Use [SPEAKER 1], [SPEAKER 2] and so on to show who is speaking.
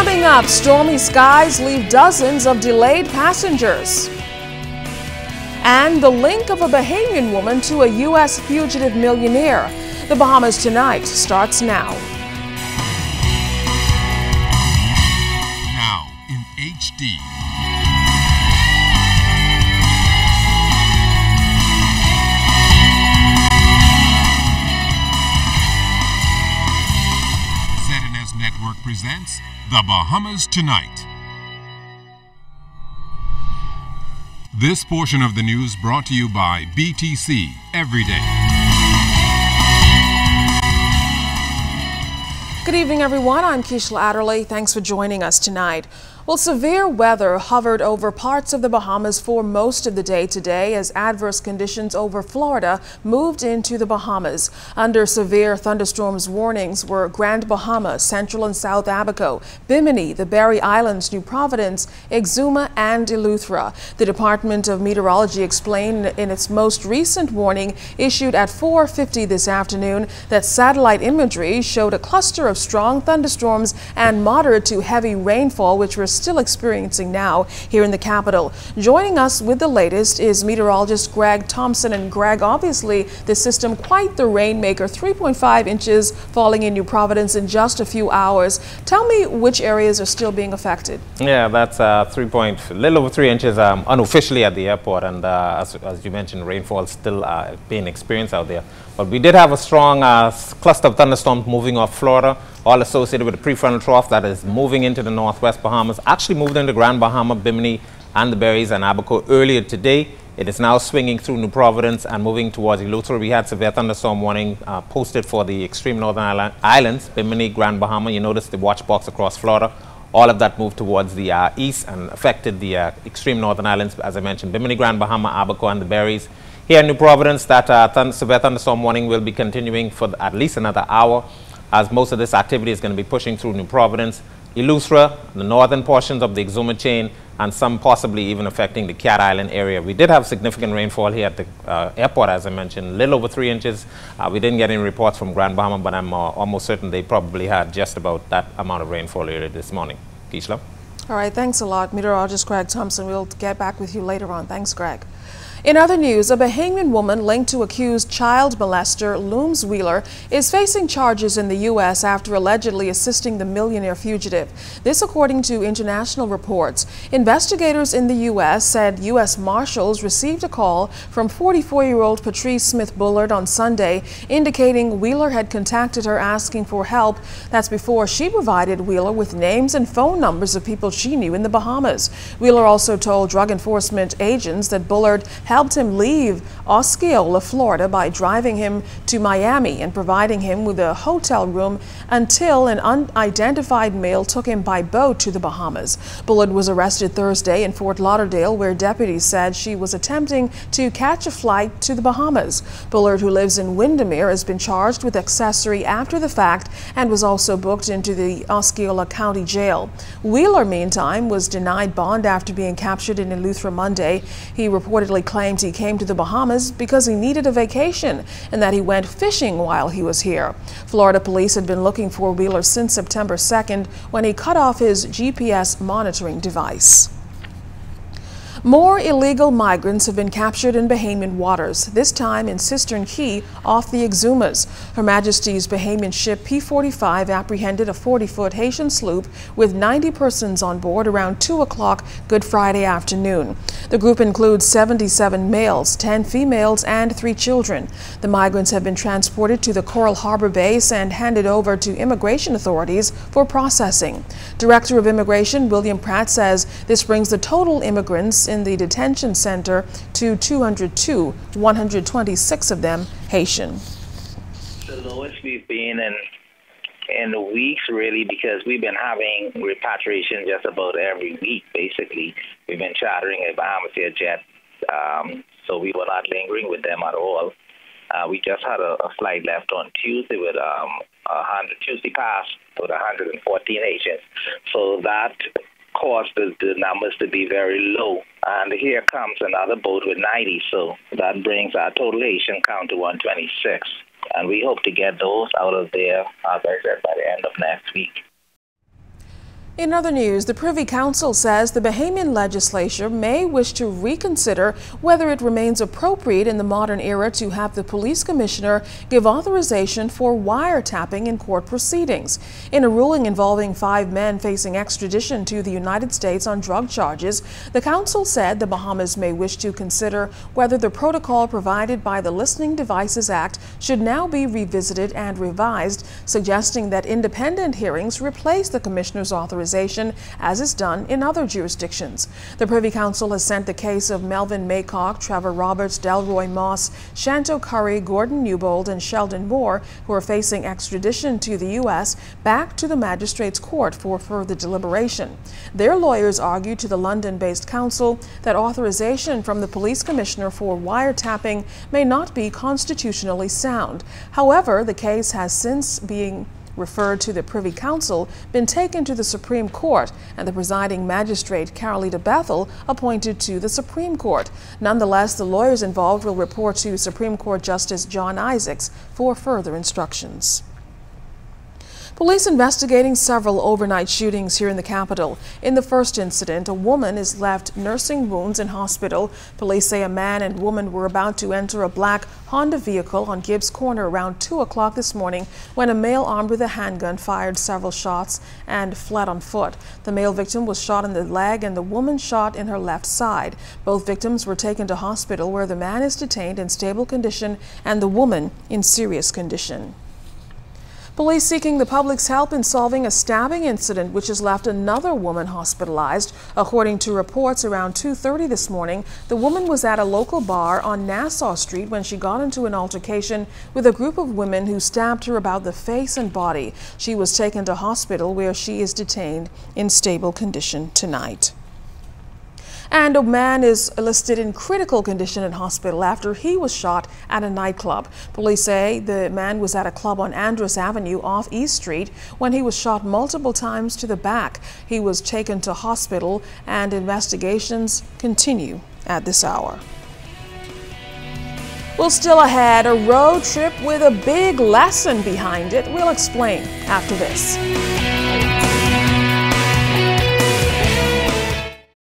[SPEAKER 1] Coming up, stormy skies leave dozens of delayed passengers. And the link of a Bahamian woman to a U.S. fugitive millionaire. The Bahamas Tonight starts now.
[SPEAKER 2] Now in HD. ZNS Network presents The Bahamas Tonight. This portion of the news brought to you by BTC Every Day.
[SPEAKER 1] Good evening, everyone. I'm Keishla Adderley. Thanks for joining us tonight. Well, severe weather hovered over parts of the Bahamas for most of the day today as adverse conditions over Florida moved into the Bahamas. Under severe thunderstorms warnings were Grand Bahama, Central and South Abaco, Bimini, the Berry Islands, New Providence, Exuma, and Eleuthera. The Department of Meteorology explained in its most recent warning issued at 4:50 this afternoon that satellite imagery showed a cluster of strong thunderstorms and moderate to heavy rainfall, which we're still experiencing now here in the capital. Joining us with the latest is meteorologist Greg Thompson. And Greg, obviously the system quite the rainmaker, 3.5 inches falling in New Providence in just a few hours. Tell me which areas are still being affected.
[SPEAKER 3] Yeah, that's little over 3 inches unofficially at the airport, and as you mentioned, rainfall still being experienced out there. But we did have a strong cluster of thunderstorms moving off Florida, all associated with a prefrontal trough that is moving into the northwest Bahamas. Actually moved into Grand Bahama, Bimini, and the Berries and Abaco earlier today. It is now swinging through New Providence and moving towards Eleuthera. We had severe thunderstorm warning posted for the extreme northern islands, Bimini, Grand Bahama. You notice the watch box across Florida. All of that moved towards the east and affected the extreme northern islands, as I mentioned, Bimini, Grand Bahama, Abaco, and the Berries. Here in New Providence, that severe thunderstorm warning will be continuing for at least another hour, as most of this activity is going to be pushing through New Providence, Eleuthera, the northern portions of the Exuma chain, and some possibly even affecting the Cat Island area. We did have significant rainfall here at the airport, as I mentioned, little over 3 inches. We didn't get any reports from Grand Bahama, but I'm almost certain they probably had just about that amount of rainfall earlier this morning. Keishla?
[SPEAKER 1] All right, thanks a lot, meteorologist Greg Thompson. We'll get back with you later on. Thanks, Greg. In other news, a Bahamian woman linked to accused child molester Looms Wheeler is facing charges in the U.S. after allegedly assisting the millionaire fugitive. This according to international reports. Investigators in the U.S. said U.S. Marshals received a call from 44-year-old Patrice Smith Bullard on Sunday, indicating Wheeler had contacted her asking for help. That's before she provided Wheeler with names and phone numbers of people she knew in the Bahamas. Wheeler also told drug enforcement agents that Bullard helped him leave Osceola, Florida by driving him to Miami and providing him with a hotel room until an unidentified male took him by boat to the Bahamas. Bullard was arrested Thursday in Fort Lauderdale, where deputies said she was attempting to catch a flight to the Bahamas. Bullard, who lives in Windermere, has been charged with accessory after the fact and was also booked into the Osceola County Jail. Wheeler, meantime, was denied bond after being captured in Eleuthera Monday. He reportedly claimed he came to the Bahamas because he needed a vacation and that he went fishing while he was here. Florida police had been looking for Wheeler since September 2nd when he cut off his GPS monitoring device. More illegal migrants have been captured in Bahamian waters, this time in Cistern Key off the Exumas. Her Majesty's Bahamian ship Pt.1 apprehended a 40-foot Haitian sloop with 90 persons on board around 2 o'clock Good Friday afternoon. The group includes 77 males, 10 females, and 3 children. The migrants have been transported to the Coral Harbor base and handed over to immigration authorities for processing. Director of Immigration William Pratt says this brings the total immigrants in the detention center to 202, 126 of them Haitian.
[SPEAKER 4] The lowest we've been in weeks, really, because we've been having repatriation just about every week, basically. We've been chartering a Bahamas Air jet, so we were not lingering with them at all. We just had a flight left on Tuesday with Tuesday past with 114 Haitians. So that caused the numbers to be very low. And here comes another boat with 90, so that brings our total Haitian count to 126. And we hope to get those out of there, as I said, by the end of next week.
[SPEAKER 1] In other news, the Privy Council says the Bahamian legislature may wish to reconsider whether it remains appropriate in the modern era to have the police commissioner give authorization for wiretapping in court proceedings. In a ruling involving 5 men facing extradition to the United States on drug charges, the council said the Bahamas may wish to consider whether the protocol provided by the Listening Devices Act should now be revisited and revised, suggesting that independent hearings replace the commissioner's authorization as is done in other jurisdictions. The Privy Council has sent the case of Melvin Maycock, Trevor Roberts, Delroy Moss, Shanto Curry, Gordon Newbold, and Sheldon Moore, who are facing extradition to the U.S., back to the Magistrates Court for further deliberation. Their lawyers argue to the London-based council that authorization from the police commissioner for wiretapping may not be constitutionally sound. However, the case has since being referred to the Privy Council, been taken to the Supreme Court, and the presiding magistrate, Carolita Bethel, appointed to the Supreme Court. Nonetheless, the lawyers involved will report to Supreme Court Justice John Isaacs for further instructions. Police investigating several overnight shootings here in the capital. In the first incident, a woman is left nursing wounds in hospital. Police say a man and woman were about to enter a black Honda vehicle on Gibbs Corner around 2 o'clock this morning when a male armed with a handgun fired several shots and fled on foot. The male victim was shot in the leg and the woman shot in her left side. Both victims were taken to hospital where the man is detained in stable condition and the woman in serious condition. Police seeking the public's help in solving a stabbing incident which has left another woman hospitalized. According to reports, around 2:30 this morning, the woman was at a local bar on Nassau Street when she got into an altercation with a group of women who stabbed her about the face and body. She was taken to hospital where she is detained in stable condition tonight. And a man is listed in critical condition in hospital after he was shot at a nightclub. Police say the man was at a club on Andros Avenue off East Street when he was shot multiple times to the back. He was taken to hospital and investigations continue at this hour. Well, still ahead, a road trip with a big lesson behind it. We'll explain after this.